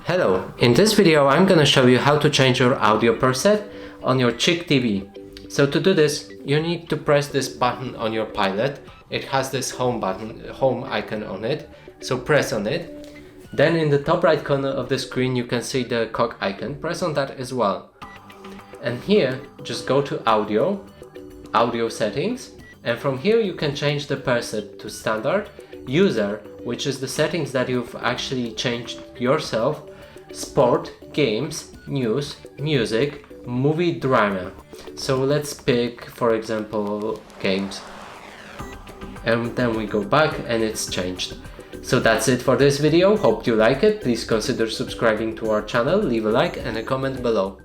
Hello, in this video I'm gonna show you how to change your audio preset on your CHiQ TV. So to do this, you need to press this button on your Pilot. It has this home icon on it, so press on it. Then in the top right corner of the screen you can see the clock icon, press on that as well. And here, just go to audio settings, and from here you can change the preset to standard, user, which is the settings that you've actually changed yourself, sport, games, news, music, movie, drama. So let's pick, for example, games. And then we go back and it's changed. So that's it for this video. Hope you like it. Please consider subscribing to our channel, leave a like and a comment below.